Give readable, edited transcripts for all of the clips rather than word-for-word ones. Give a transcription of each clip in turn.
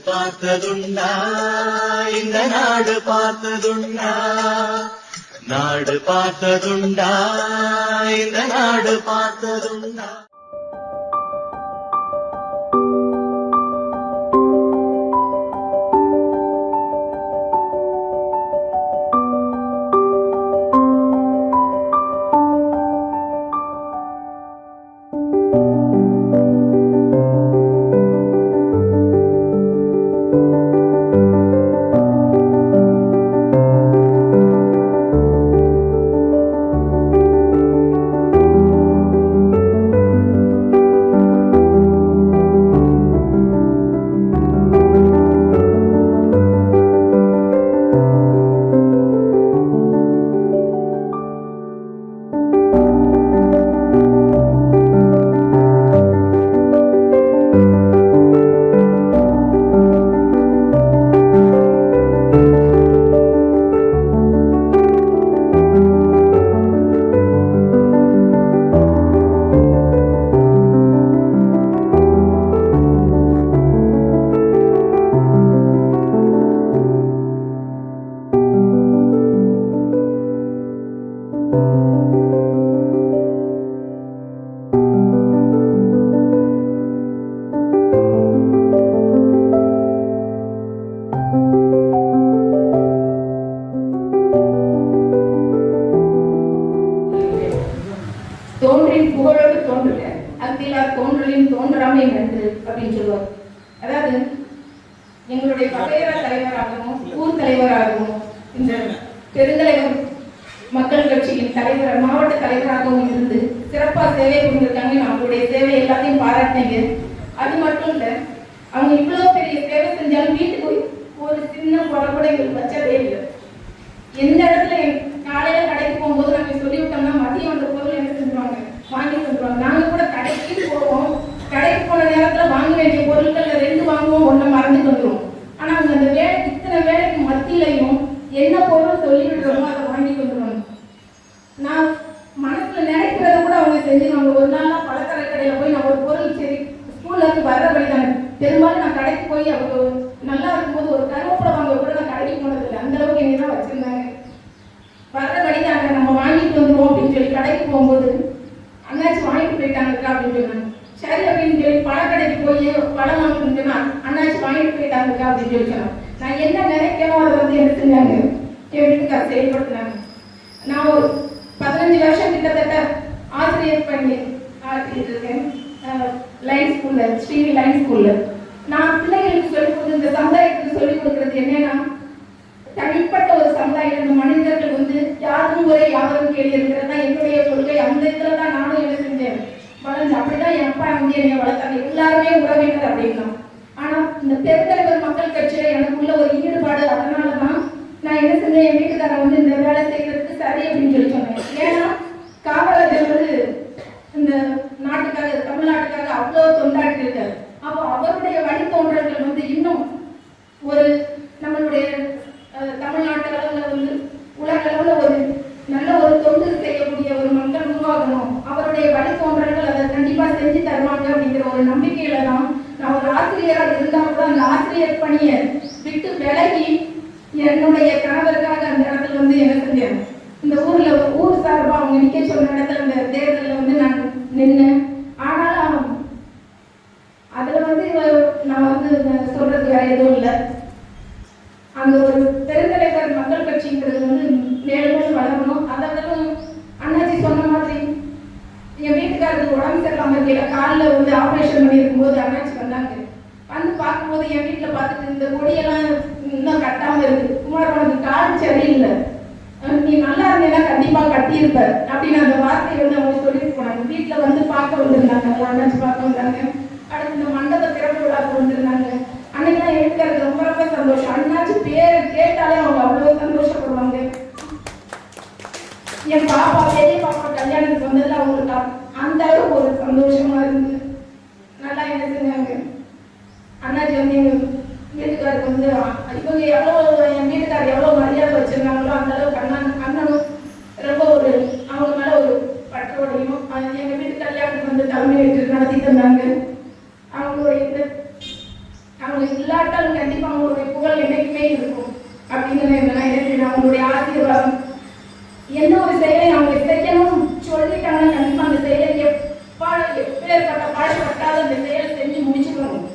பார்த்ததுண்டா இந்த நாடு பார்த்ததுண்டா, நாடு பார்த்ததுண்டா இந்த நாடு பார்த்ததுண்டா. தோன்றின் புகழோடு தோன்றுக அத்திலார் தோன்றலின் தோன்றாமை நன்று அப்படின்னு சொல்லுவார். அதாவது எங்களுடைய வகையற தலைவராகவும் ஊர் தலைவராகவும் இந்த பெருந்தலைவர் மக்கள் கட்சியின் தலைவர் மாவட்ட தலைவராகவும் இருந்து சிறப்பாக சேவை கொண்டிருக்காங்க. அவங்களுடைய சேவை எல்லாத்தையும் பாராட்டினீங்க. அது மட்டும் இல்ல, அவங்க இவ்வளவு பெரிய சேவை செஞ்சாலும் வீட்டுக்கு ஒரு சின்ன குறை கூட எங்களுக்கு வச்சதே இல்லை. எந்த இடத்துல காலையில கடைக்கு போகும்போது நாங்க சொல்லிவிட்டோம்னா மதியம் அந்த பொருள் என்ன செஞ்சுருவாங்க, வாங்கிட்டு வந்துருவாங்க. நாங்க கூட கடைக்கு போவோம், கடைக்கு போன நேரத்துல வாங்க வேண்டிய பொருட்கள்ல 2 வாங்குவோம், 1 மறந்துட்டு வந்துடும். ஆனா அவங்க அந்த இத்தனை வேலைக்கு மத்தியிலையும் என்ன பொருள் சொல்லிவிடுறோமோ அதை வாங்கிட்டு வந்துருவாங்க. நான் மனசுல நினைக்கிறத கூட அவங்க செஞ்சுருவாங்க. ஒரு நாளா பலக்கடை கடையில போய் நான் ஒரு பொருள் சரி ஸ்கூல்ல இருந்து வர்ற வழி தானே, பெரும்பாலும் நான் கடைக்கு போய் அவங்க நல்லா இருக்கும்போது ஒரு கருவேப்பிலை வாங்க கூட நான் கடைக்கு போனதில்லை. அந்த அளவுக்கு என்னதான் வச்சிருந்தாங்க. வர்ற வழி தாங்க நம்ம வாங்கிட்டு வந்துருவோம் அப்படின்னு சொல்லி கடைக்கு போகும்போது அண்ணாச்சி வாங்கிட்டு போயிட்டாங்கக்கா அப்படின்னு சொன்னாங்க. சரி அப்படின்னு சொல்லி பழக்கடைக்கு போய் பழம் வாங்கணும்னு சொன்னா அண்ணாச்சி வாங்கிட்டு போயிட்டாங்கக்கா அப்படின்னு சொல்லி சொன்னாங்க. நான் என்ன நினைக்கணும் அதை வந்து என்ன செஞ்சாங்க, என் வீட்டுக்கார செயல்படுத்தினாங்க. நான் ஒரு 15 வருஷம் கிட்டத்தட்ட ஆசிரியர் பண்ணி ஆசிரியர் இருக்கேன் லைன் ஸ்கூல்ல, ஸ்ரீவி லைன் ஸ்கூல்ல. நான் பிள்ளைகளுக்கு சொல்லிக் கொடுத்து இந்த சமுதாயத்துக்கு சொல்லிக் கொடுக்கறது என்னன்னா, தனிப்பட்ட ஒரு சமுதாயம் இந்த மனிதர்கள் வந்து யாரும் ஒரே யாரும் கேள்வி இருக்கிறது தான் என்னுடைய கொள்கை. அந்த இடத்துல தான் நானும் என்ன செஞ்சேன் வளர்ந்து. அப்படிதான் என் அப்பா வந்து என்னை வளர்த்தாங்க. எல்லாருமே உறவினர் அப்படின்னா. ஆனா இந்த பெருந்தலைவர் மக்கள் கட்சியில எனக்குள்ள ஒரு ஈடுபாடு. அதனாலதான் நான் என்ன செஞ்சேன், என் வீட்டுக்கார வந்து இந்த வேலை செய்யறதுக்கு சரி அப்படின்னு சொல்லி சொன்னேன். ஏன்னா காமராஜர் வந்து இந்த நாட்டுக்காக தமிழ்நாட்டுக்காக அவ்வளவு தொண்டாற்றி இருக்காரு. அப்போ அவருடைய வழித்தோன்றல்கள் வந்து இன்னும் ஒரு நம்மளுடைய தமிழ்நாட்டு அளவில் வந்து உலக அளவில் ஒரு நல்ல ஒரு தொண்டு செய்யக்கூடிய ஒரு மக்கள் உருவாகணும். அவருடைய வழித்தோன்றல்கள் அதை கண்டிப்பா செஞ்சு தருவாங்க அப்படிங்கிற ஒரு நம்பிக்கையில தான் நான் ஒரு ஆசிரியராக இருந்தால் கூட அந்த ஆசிரியர் பணியை விட்டு விலகி என்னுடைய கணவருக்காக அந்த இடத்துல வந்து என்ன செஞ்சேன், இந்த ஊர்ல ஊர் சார்பா அவங்க நிக்க சொன்ன இடத்துல அந்த தேர்தலில் வந்து நான் நின்னேன். ஆனாலும் அதுல வந்து நான் வந்து சொல்றது வேற எதுவும் இல்லை. அந்த ஒரு பெருந்தலைவர் மக்கள் கட்சிங்கிறது வந்து மேலும் மேலும் வளரணும். அதாவது அண்ணாச்சி சொன்ன மாதிரி என் வீட்டுக்காரருக்கு உடம்பு சரியில்லாம இருக்கையில காலில் வந்து ஆப்ரேஷன் பண்ணி இருக்கும்போது அண்ணாச்சி வந்தாங்க. வந்து பார்க்கும்போது என் வீட்டில் பார்த்துட்டு இந்த கொடியெல்லாம் இன்னும் கட்டாம இருக்கு, குமார் உனக்கு கால் சரியில்லை, நீ நல்லா இருந்தேன்னா கண்டிப்பா கட்டியிருப்ப அப்படின்னு அந்த வார்த்தையை வந்து அவங்க சொல்லிட்டு போனாங்க. வீட்டில் வந்து பார்க்க வந்திருந்தாங்க, அண்ணாச்சி பார்க்க வந்தாங்க. அடுத்து இந்த மண்டப திறப்பு விழாக்கு வந்திருந்தாங்க. அன்னைக்கெல்லாம் எடுக்கிறது ரொம்ப ரொம்ப சந்தோஷம். அண்ணாச்சி பேரை கேட்டாலே அவங்க அவ்வளவு சந்தோஷப்படுவாங்க. என் பாப்பா பெரிய பாப்பா கல்யாணத்துக்கு வந்ததுல அவங்களுக்கு அந்த அளவுக்கு ஒரு சந்தோஷமா இருந்து நல்லா என்ன செஞ்சாங்க. அண்ணாச்சி வந்து எங்க வீட்டுக்காருக்கு வந்து இவங்க எவ்வளவு என் வீட்டுக்காரர் எவ்வளவு மரியாதை வச்சிருந்தாங்களோ அந்த அளவுக்கு அண்ணனும் ரொம்ப ஒரு அவங்க மேல ஒரு பற்றோடையும் எங்க வீட்டு கல்யாணத்துக்கு வந்து தலைமை ஏற்று நடத்தி தந்தாங்க. அவங்களுக்கு இல்லாட்டாலும் வந்து என்னன்னா அவங்களுடைய ஆசீர்வாதம். எந்த ஒரு செயலை அவங்க செய்யணும் சொல்லிட்டாங்கன்னா கண்டிப்பா அந்த செயலை எப்பேற்பட்ட பாடுபட்டாலும் அந்த செயலை செஞ்சு முடிச்சுக்கணும்.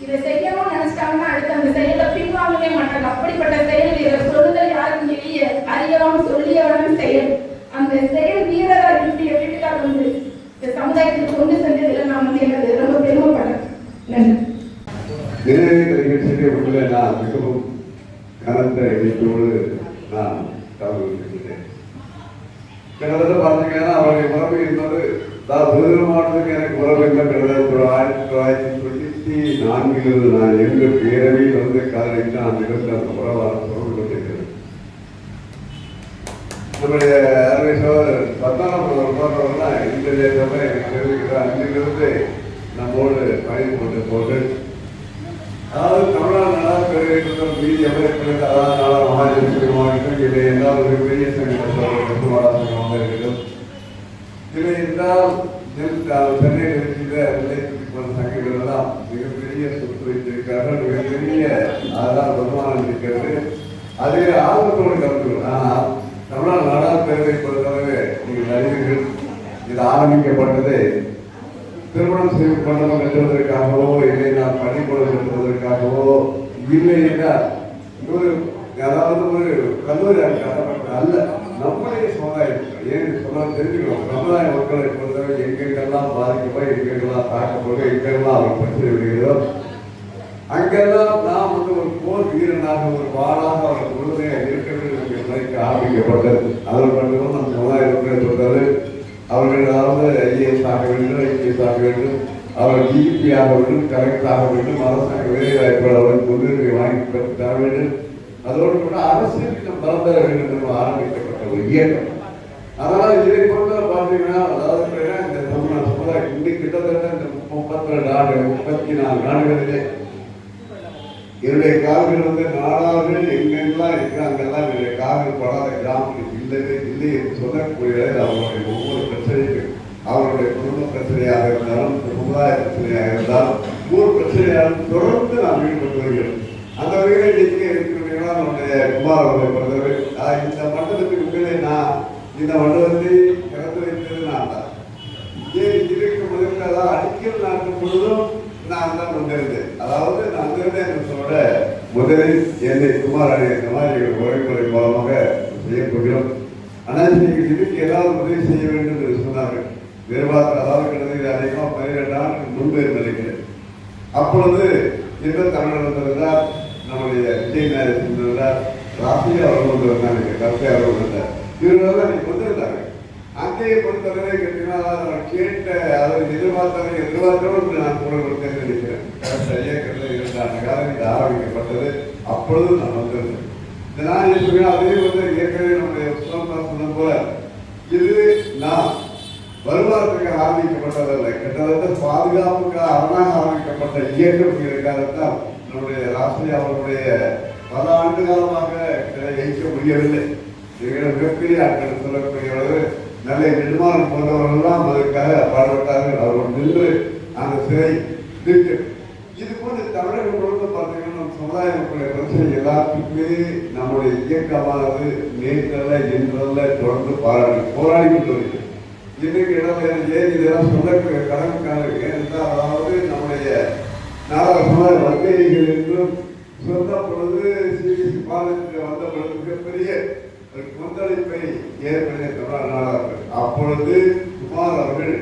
இதை செய்யணும்னு நினைச்சிட்டாங்கன்னா அடுத்து அந்த செயலை பின்வாங்கவே மாட்டாங்க. அப்படிப்பட்ட செயல் வீரர். சொல்லுதல் யாரும் எளிய அறியவனும் சொல்லியவனும் செயல். அந்த செயல் வீரரா இருந்து வீட்டுக்காரர் வந்து இந்த சமுதாயத்துக்கு கொண்டு சென்றதுல நான் வந்து எனக்கு ரொம்ப பெருமைப்படுறேன். நன்றி. நிகழ்ச்சியை நான் மிகவும் கனத்த எண்ணிக்கையோடு நான் தகவல் கிட்டத்தட்ட பார்த்தீங்கன்னா அவருடைய உறவு என்பது விருதுநகர் மாவட்டத்துக்கு எனக்கு உறவு இல்லை. கிட்டத்தட்ட 1994 நான் எங்க பேரவையில் வந்து காலையில் நான் நிகழ்ந்த அந்த உறவான தொடர்பு கொண்டிருக்கிறேன். நம்முடைய அறுவை சோதரர் பத்தாம் இந்த தேசமே எனக்கு தெரிவிக்கிறார். அங்கிலிருந்து நம்மோடு பயணம் கொண்டு போது அதாவது தமிழ்நாடு நலப் பேரவையில் மீதி அமைப்புகளுக்கு அதாவது நாளா மகாஜன மாவட்டம் இதை என்றால் ஒரு பெரிய சங்கமாக இருக்கிறது. இதை என்றால் சென்னையில் இருக்கின்ற நிலையத்திற்கு சங்கங்கள் எல்லாம் மிகப்பெரிய சொத்து வைத்திருக்கிறார்கள். மிகப்பெரிய அதனால் வருமானம் இருக்கிறது. அதே ஆர்வத்தோடு கலந்துகள். ஆனால் தமிழ்நாடு நலப் பேரவை பொறுத்தவரை நீங்கள் அறிவீர்கள், இது ஆரம்பிக்கப்பட்டது திருமணம் செய்து கொண்டோம் என்றதற்காகவோ இல்லை நான் பள்ளிக்கூடம் செல்வதற்காகவோ இல்லை என்றால் அதாவது ஒரு கல்லூரி அல்ல. நம்முடைய சமுதாயத்தில் ஏன் சொல்ல தெரிஞ்சுக்கணும். சமுதாய மக்களை பொறுத்தவரை எங்கெங்கெல்லாம் பாதிக்கப்போ எங்கெங்கெல்லாம் தாக்கப்போக எங்கெல்லாம் அவர் பிரச்சனை விடுகிறதோ அங்கெல்லாம் நாம் வந்து ஒரு போர் வீரனாக ஒரு வாழாக அவர் உறுதியாக இருக்க வேண்டும் என்பதற்கு ஆரம்பிக்கப்பட்டது. அதில் மட்டும் நம் சமுதாய மக்களை பொறுத்தவரை அவர்கள் அதாவது ஐஏஎஸ் ஆக வேண்டும், ஐபிஎஸ் ஆக வேண்டும், அவர் டிபி ஆக வேண்டும், கலெக்டர் ஆக வேண்டும், அரசாங்க வேலைவாய்ப்புகள் அவர்கள் முன்னுரிமை வாங்கி தர வேண்டும். அதோடு கூட அரசியலுக்கு பலம் பெற வேண்டும் என்று ஆரம்பிக்கப்பட்ட ஒரு இயக்கம். அதனால் இதை பொறுத்தவரை பார்த்தீங்கன்னா அதாவது இந்த தமிழ்நாடு சமுதாயம் இன்னைக்கு கிட்டத்தட்ட இந்த 32 நாடுகள் 34 நாடுகளிலே என்னுடைய கால்கள் வந்து நாடார்கள் எங்கெல்லாம் இருக்கிற அங்கெல்லாம் என்னுடைய கால்கள் படாத கிராமங்கள் இல்லவே இல்லை என்று சொல்லக்கூடிய அவருடைய ஒவ்வொரு பிரச்சனைக்கும் அவருடைய குடும்ப பிரச்சனையாக இருந்தாலும் சமுதாய பிரச்சனையாக இருந்தாலும் ஊர் பிரச்சனையாக தொடர்ந்து நாம் ஈடுபட்டு வருகிறோம். அந்த வகையில் இன்னைக்கு இருக்கிறீங்களா நம்முடைய குமார் அவர்களை பொறுத்தவரை இந்த மண்டலத்துக்கு உண்மையிலே நான் இந்த மண்டலத்தை திறந்து வைத்தது நான் தான். ஏன் இதுக்கு முதல்ல அடிக்கல் நாட்டும் பொழுதும் நான் தான் வந்திருந்தேன். அதாவது நான் வந்திருந்தேன் என்று சொல்ல முதலில் என்னை குமார் இந்த மாதிரி உரைமுறை மூலமாக செய்யப்படுகிறோம். ஆனால் நீங்கள் இதுக்கு ஏதாவது உதவி செய்ய வேண்டும் என்று சொன்னார்கள். நிர்வாகத்தில் அதாவது கிட்டத்தட்ட அதிகமாக 12 ஆண்டுக்கு முன்பு நினைக்கிறேன். அப்பொழுது இந்த தமிழர் வந்திருந்தார், நம்முடைய விஜய் நாயர் வந்திருந்தார், ராசியா அவர்கள் வந்திருந்தாங்க, கருத்தை அவர்கள் வந்தார். இவர்கள் நீங்க வந்திருந்தாங்க. அங்கேயே பொறுத்தவரை கேட்டீங்கன்னா கேட்ட அதை எதிர்பார்த்தவர்கள் நான் கூட கொடுத்தேன்னு நினைக்கிறேன். இயக்கத்தில் 2 ஆண்டு காலம் இது ஆரம்பிக்கப்பட்டது. அப்பொழுது நான் வந்திருந்தேன். இந்த நான் அதே வந்து ஏற்கனவே நம்முடைய சொன்ன போல இது நான் வருமானத்துக்காக ஆரம்பிக்கப்பட்டதல்ல, கிட்டத்தட்ட பாதுகாப்புக்காக அரணாக ஆரம்பிக்கப்பட்ட இயக்கம். இதற்காகத்தான் நம்முடைய ராசியா அவர்களுடைய பல ஆண்டு காலமாக ஜெயிக்க முடியவில்லை. மிகப்பெரிய ஆட்கள் சொல்லக்கூடியவர்கள் நல்ல நெடுமாறன் போன்றவர்கள்லாம் அதற்காக பாடுபட்டார்கள். அவர்கள் நின்று அந்த சிறை நிற்கு. இது போன்ற தமிழகம் முழுவதும் பார்த்தீங்கன்னா நம் சமுதாய மக்களுடைய பிரச்சனை எல்லாத்துக்குமே நம்முடைய இயக்கமானது நேற்றல்ல இன்றல்ல தொடர்ந்து போராடி கொண்டு வருகிறது. இன்னைக்கு இடம்பெயர்ந்து இதெல்லாம் சொல்லக்கூடிய கடமைக்காரர்கள் என்றால் அதாவது நம்முடைய நாடாளுமன்ற வர்க்கைகள் என்றும் சொந்த பொழுது சிபிசி பாலத்தில் வந்த பொழுது மிகப்பெரிய கொந்தளிப்பை ஏற்படுத்திய தமிழ்நாடு நாடாளுமன்ற. அப்பொழுது குமார் அவர்கள்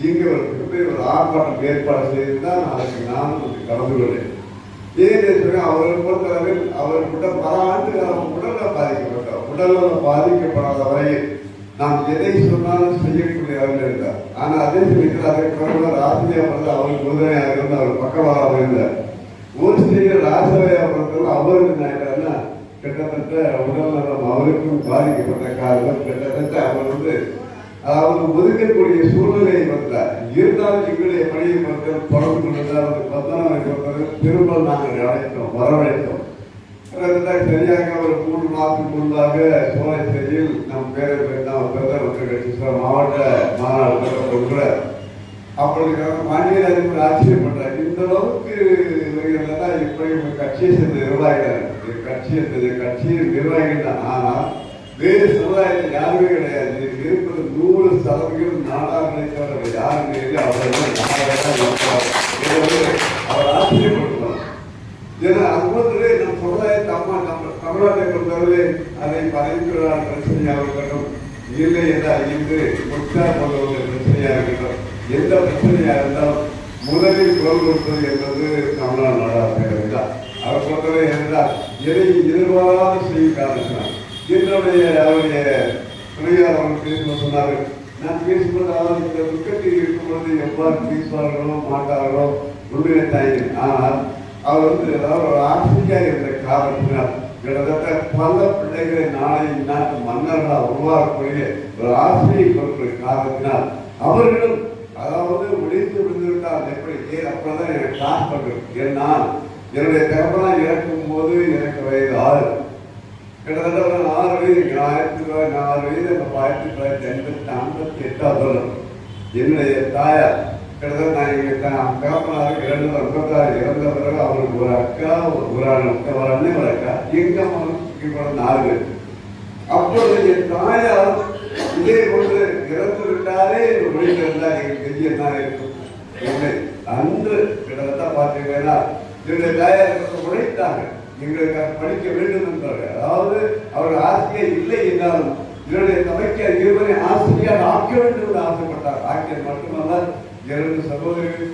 இங்கு ஒரு மிகப்பெரிய ஒரு ஆர்ப்பாட்டம் ஏற்பாடு செய்திருந்தால் அதற்கு நானும் கலந்து கொண்டேன். ஏன் அவர்கள் பொறுத்தளவில் அவர்கிட்ட பல ஆண்டு காலம் உடல்நலம் பாதிக்கப்பட்டார். உடல்நலம் பாதிக்கப்படாத வரையில் நாம் எதை சொன்னாலும் செய்யக்கூடிய அவர்கள் இருந்தார். ஆனால் அதே சமயத்தில் அதை பிரதமர் ராசியா வந்து அவருக்கு உறுதுணையாக இருந்து அவர் பக்கமாக இருந்தார். ஒரு சிறிய ராசவையா பொறுத்தவரை அவருக்கு நாயிட்டாருன்னா கிட்டத்தட்ட உடல்நலம் அவருக்கும் பாதிக்கப்பட்ட காரணம் கிட்டத்தட்ட அவர் வந்து அதாவது ஒதுக்கக்கூடிய சூழ்நிலையை வந்தார். இருந்தாலும் எங்களுடைய பணியை பொறுத்தவரை தொடர்பு கொண்டால் 19 பொறுத்தவரை திரும்ப நாங்கள் அழைத்தோம், வரவழைத்தோம். சரியாக ஒரு 3 மாதத்துக்கு முன்பாக சோலைச்சேரியில் நம் பேரவை மாவட்ட மாநாடு கூட அப்பொழுது மாநில அதிபர் ஆச்சரியப்பட்டார். இந்த அளவுக்கு வருகிறதா எப்படி கட்சியை சேர்ந்த நிர்வாகிகள், கட்சி என்பது கட்சியின் நிர்வாகிகள் தான். ஆனால் வேறு சமுதாயத்தில் யாருமே கிடையாது. இருப்பது 100% நாடார்களை தவிர யாருமே இல்லை. அவர் ஆச்சரியப்படுத்துவார். ஏன்னா அதுபோன்றே நம் சமுதாயத்தை தமிழ்நாட்டை பொறுத்தவரை அதை பரவிக்கிறார் பிரச்சனையாக இருக்கட்டும், இல்லை என்றால் இன்று முற்றார் போன்ற பிரச்சனையாக இருக்கட்டும், எந்த பிரச்சனையாக இருந்தாலும் முதலில் குரல் கொடுப்பது என்பது தமிழ்நாடு நாடார் பேரவை தான். அதை பொறுத்தவரை என்றால் எதை எதிர்பாராத செய்ய காரணத்தினார் என்னுடைய அவருடைய துணையார் அவர்கள் பேசும்போது சொன்னார்கள், நான் பேசும்போது அதாவது இந்த துக்கத்தில் இருக்கும்பொழுது எவ்வாறு பேசுவார்களோ மாட்டார்களோ உண்மையை தாங்க. ஆனால் அவர் அதாவது ஒரு ஆசிரியாக இருந்த காரணத்தினால் கிட்டத்தட்ட பல பிள்ளைகளை நாளை இந்நாட்டு மன்னர்களால் உருவாக்கக்கூடிய ஒரு ஆசிரியை கொடுக்கிற காரணத்தினால் அவர்களும் அதாவது ஒழித்து விழுந்துவிட்டால் எப்படி அப்பதான் எனக்கு கிளாஸ் பண்றது. ஏன்னால் என்னுடைய தகப்பெல்லாம் இறக்கும் போது எனக்கு வயது 6, கிட்டத்தட்ட ஒரு 4 வயது 1904 வயது 1958 வருடம். என்னுடைய தாயார் கிட்டத்தட்ட நான் எங்கள் தகப்பனாருக்கு 256 இறந்த பிறகு அவருக்கு ஒரு அக்கா, ஒரு அண்ணன், ஒரு அக்கா, எங்க அம்மாவுக்கு 4 பேர். அப்பொழுது என் தாயார் இதே போன்று இறந்து விட்டாலே ஒழித்து இருந்தால் எங்களுக்கு தெரியத்தான் இருக்கும். இல்லை அன்று கிட்டத்தட்ட பார்த்தீங்கன்னா என்னுடைய தாயார் உழைத்தாங்க, எங்களுக்காக படிக்க வேண்டும் என்றார்கள். அதாவது அவர்கள் ஆசிரியர் இல்லை என்றாலும் என்னுடைய தமைக்கு இருவரை ஆசிரியர் ஆக்க வேண்டும் என்று ஆசைப்பட்டார். ஆக்கியது மட்டுமல்ல 2 சகோதரிகள்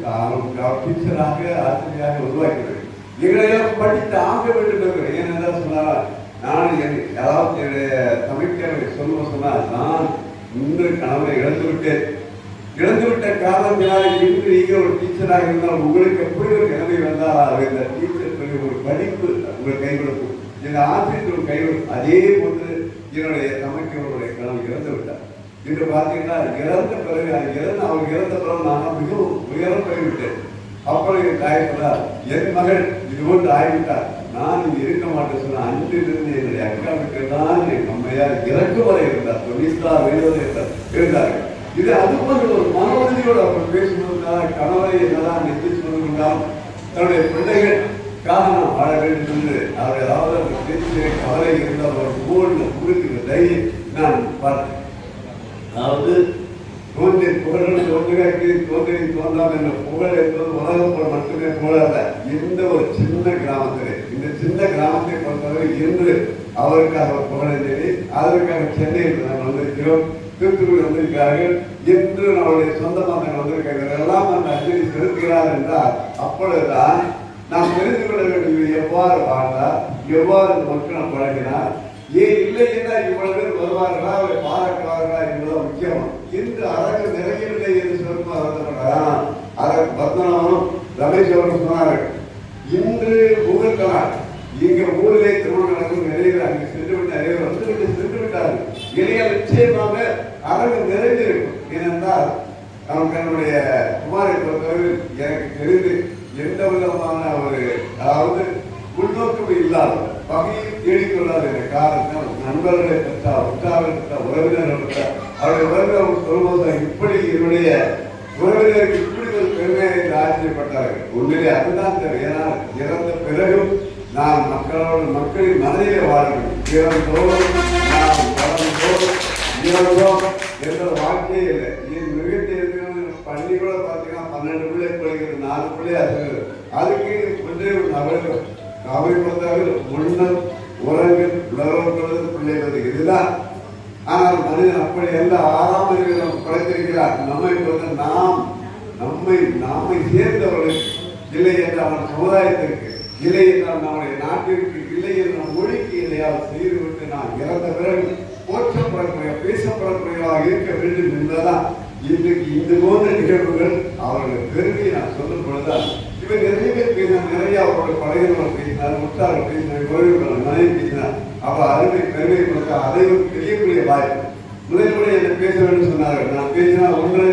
டீச்சராக ஆசிரியராக உருவாக்கிறது. எங்களையெல்லாம் படித்து ஆக்க வேண்டும் என்று ஏனென்றால் சொன்னார், நான் அதாவது என்னுடைய தமைக்கு சொன்னால் நான் இன்று கணவனை இழந்துவிட்ட காரணத்தினால் இன்று நீங்கள் ஒரு டீச்சராக இருந்தால் உங்களுக்கு எப்படி ஒரு நிலைமை வந்தால் இந்த டீச்சர் சொல்லி ஒரு படிப்பு உங்கள் கை கொடுக்கும், இந்த ஆசிரியர் கை கொடுக்கும். அதே போன்று என்னுடைய தமைக்கவருடைய கணவன் இறந்து விட்டார். இன்று பார்த்தீங்கன்னா இறந்த பிறகு அவர் இறந்த பிறகு நான் மிகவும் உயரம் போய்விட்டேன். அப்பொழுது தாய் சொன்னார், என் மகள் இது போன்று ஆகிவிட்டார், நான் இங்கு இருக்க மாட்டேன் சொன்ன. அன்றிலிருந்து என்னுடைய அக்காவுக்கு தான் என் அம்மையார் இறக்கும் வரை இருந்தார். 96 வயது இருந்தார்கள். இது அதுபோன்ற ஒரு மன உறுதியோடு அவர் பேசுவதற்காக கணவரை என்னதான் நெத்தி சொல்லுகிறார், தன்னுடைய பிள்ளைகள் காரணம் வாழ வேண்டும் என்று அவர் ஏதாவது பேச்சு கவலை இருந்தால் ஒரு போர்டில் கொடுக்கிற தைரியம் நான் பார்த்தேன். அதாவது தோன்றி புகழ் தோன்றுகைக்கு தோன்றி தோன்றாம் என்ற புகழ் என்பது உலகம் போல மட்டுமே போலாத. இந்த ஒரு சின்ன கிராமத்திலே, இந்த சின்ன கிராமத்தை பொறுத்தவரை இன்று அவருக்காக புகழை தேடி அதற்காக சென்னையில் நாங்கள் வந்திருக்கிறோம், தூத்துக்குடி வந்திருக்கிறார்கள், இன்று நம்முடைய சொந்த மகன் வந்திருக்கிறார்கள். எல்லாம் அந்த அஞ்சலி செலுத்துகிறார் என்றால் அப்பொழுதுதான் நாம் தெரிந்து கொள்ள வேண்டியது எவ்வாறு வாழ்ந்தார், எவ்வாறு மக்கள் பழகினார், ஏன் இல்லை என்றால் இவ்வளவு பேர் வருவார்களா, அவரை பாராட்டுவார்களா என்பதுதான் முக்கியம். இன்று அரங்கு நிறையவில்லை என்று சொல்லுவார். அதற்கு பத்மநாபனும் ரமேஷ் அவர்கள் சொன்னார்கள், இன்று ஊருக்கலாம் இங்க ஊரிலே திருமணம் நடக்கும் நிறைய பேர் அங்கு சென்று விட்டு நிறைய பேர் வந்துவிட்டு சென்று விட்டார்கள். இளைஞர் நிச்சயமாக அரங்கு நிறைந்திருக்கும். ஏனென்றால் நமக்கு என்னுடைய குமாரை பொறுத்தவரை எனக்கு தெரிந்து எந்த விதமான ஒரு அதாவது உள்நோக்கம் இல்லாத பகையை தேடிக்கொள்ளாத காரணத்தால் நண்பர்களை பெற்றார், உற்றாரை பெற்றார், உறவினர்கள் பெற்றார். அவருடைய உறவினர் சொல்லும்போது இப்படி என்னுடைய உறவினருக்கு இப்படி ஒரு பெருமையை ஆச்சரியப்பட்டார்கள். உண்மையிலே அதுதான் தேவை. ஏன்னா இறந்த பிறகும் நாம் மக்களின் மனதிலே வாழணும். இறந்தோம் நாம் வளர்ந்தோம் என்ற வாழ்க்கையே இல்லை. மிகத்தை பள்ளி கூட பார்த்தீங்கன்னா 12 பிள்ளை படிக்கிறது, 4 பிள்ளை ஆசிரியர். அதுக்கு ஒன்றே அவர்கள் அவரை பொறுத்தவர்கள் உண்ணல் உறங்கள் உணர்வுறது பிள்ளைகள் இதுதான். ஆனால் மனிதன் அப்படி எல்லா 6ஆம் அறிவில் நம்ம படைத்திருக்கிறார். நம்மை பொறுத்த நம்மை சேர்ந்தவர்கள் இல்லை என்றால் நம் சமுதாயத்திற்கு இல்லை என்றால் நம்முடைய நாட்டிற்கு இல்லை என்ற மொழிக்கு இதையால் செய்துவிட்டு நாம் இறந்த பிறகு போற்றப்படக்கூடிய பேசப்படக்கூடியதாக இருக்க வேண்டும் என்பதுதான் இன்றைக்கு இந்த போன்ற நிகழ்வுகள் அவர்கள் பெருமையை நான் சொல்லும் பொழுதுதான். இவர் நிறைய பேர் பேசினார், நிறைய அவருடைய பழையவர்கள் பேசினார், முற்றார்கள் பேசினார், கோவில்கள் மனைவி பேசினார். அவர் அருமை பெருமை கொடுத்த அதை ஒரு பெரியக்கூடிய வாய்ப்பு. முதல்முறை என்னை பேச வேண்டும் சொன்னார்கள். நான் பேசினால் ஒன்று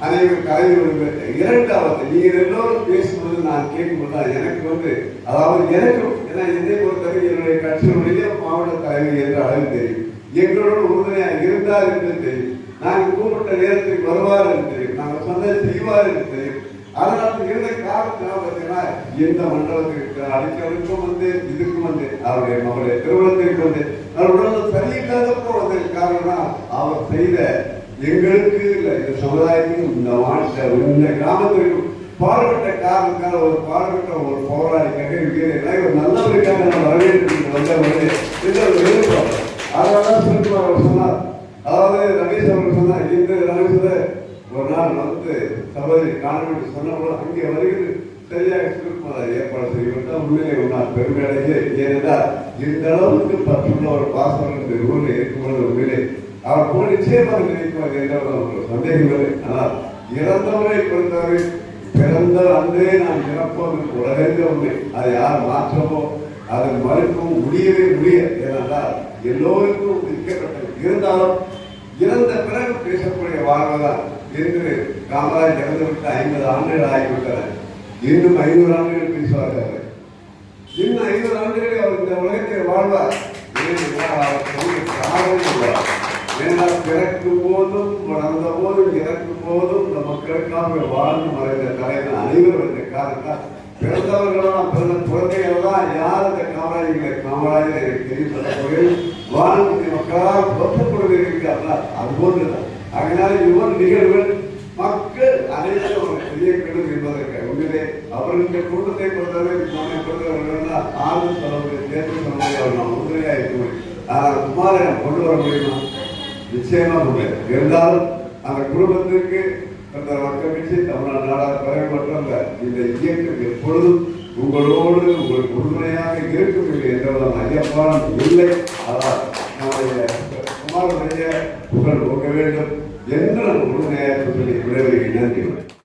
அனைவரும் கலந்து விடுவேன். இரண்டாவது நீங்கள் எல்லோரும் பேசும்போது நான் கேட்கும்போது எனக்கு அதாவது எனக்கும் ஏன்னா என்னை பொறுத்தவரை என்னுடைய கட்சியினுடைய மாவட்ட தலைவர் என்ற அளவு தெரியும், எங்களோட உறுதுணையாக இருந்தார் என்று தெரியும், நாங்கள் கூப்பிட்ட நேரத்தில் வருவார் என்று தெரியும், நாங்கள் சொன்னதை செய்வார் என்று தெரியும். அதனால இருந்த காரணத்தினால பார்த்தீங்கன்னா இந்த மண்டலத்திற்கு அடிக்கலுக்கும் வந்து இதுக்கும் வந்து அவருடைய திருமணத்திற்கு வந்து அவர் உடல் சரியில்லாதப்போ வந்ததுக்கு காரணம் அவர் செய்த எங்களுக்கு இல்லை இந்த சமுதாயத்துக்கும் இந்த மாநில இந்த கிராமத்திற்கும் பாடுபட்ட காரணத்தால் ஒரு பாடுபட்ட ஒரு போராளிக்காக வீரர் ஒரு நல்லவருக்காக நம்ம வரவேற்று வந்தவர்கள் எதிர்பார்க்கிறோம். அதனால சுருக்கமாக அவர் சொன்னார். அதாவது ரமேஷ் அவர்கள் சொன்னார், இந்த ரமேஸ்வர ஒரு நாள் வந்து சகோதரி காணொலி சொன்னபோது அங்கே வருகிறது சரியாக சுருக்கமாக ஏற்பாடு செய்யப்பட்டால் உண்மையிலே உன்னால் பெருமையடையே. ஏனென்றால் இந்த அளவுக்கு பற்றுள்ள ஒரு பாசம் இந்த ஊரில் இருக்கும்போது உண்மையிலே அவர் போல் நிச்சயமாக நினைக்குவார் என்றால் ஒரு சந்தேகம் இல்லை. ஆனால் இறந்தவரை பொறுத்தவரை பிறந்த அன்றே நாம் இறப்போம் உலகென்ற உண்மை. அதை யார் மாற்றமோ அதை மறுக்கவும் முடியவே முடியாது. ஏனென்றால் எல்லோருக்கும் விதிக்கப்பட்டது. இருந்தாலும் இறந்த பிறகு பேசக்கூடிய வாழ்வுதான் என்று காமராஜ் இறந்துவிட்டு 50 ஆண்டுகள் ஆகிவிட்டன. இன்னும் 500 ஆண்டுகள் பேசுவார்கள். இன்னும் 500 ஆண்டுகளில் அவர் இந்த உலகத்தை வாழ்வார். ஏனென்றால் பிறக்கும் போதும் வளர்ந்த போதும் இறக்கும் போதும் இந்த மக்களுக்காக வாழ்ந்து மறைந்த தலைவர் அனைவரும் இந்த காரணத்தால் பிறந்தவர்களெல்லாம் பிறந்த குழந்தைகள்லாம் யார் இந்த காமராஜரை எனக்கு தெரியும் சொல்லக்கூடிய வாழ்ந்து மக்களால் ஒப்புக்கொண்டு இருக்கிறார்கள். அதுபோன்றுதான். அதனால இவ்வளவு நிகழ்வுகள் மக்கள் அனைவரும் செய்யக்கூடும் என்பதற்கு உண்மையிலே அவர்களுடைய கூட்டத்தை பொறுத்தவரை நம்மை பொறுத்தவர்கள் ஆறு சொல்லுவது தேர்தல் சொல்லுவதை அவர் நாம் உறுதியாக இருக்க முடியும். ஆனால் குமாரன் கொண்டு வர முடியுமா? நிச்சயமாக முடியாது. இருந்தாலும் அந்த குடும்பத்திற்கு அந்த மக்கள் கட்சி தமிழ்நாடு நாடாக பிறகு மட்டுமல்ல இந்த இயக்கம் எப்பொழுதும் உங்களோடு உங்களுக்கு உறுதுணையாக இருக்கவில்லை என்றதான் ஐயப்பாடும் இல்லை. அதான் நம்முடைய குமாரனுடைய புகழ் போக்க வேண்டும் என்று உறுதுணையாக சொல்லி விடைபெறுகிறேன். நன்றி.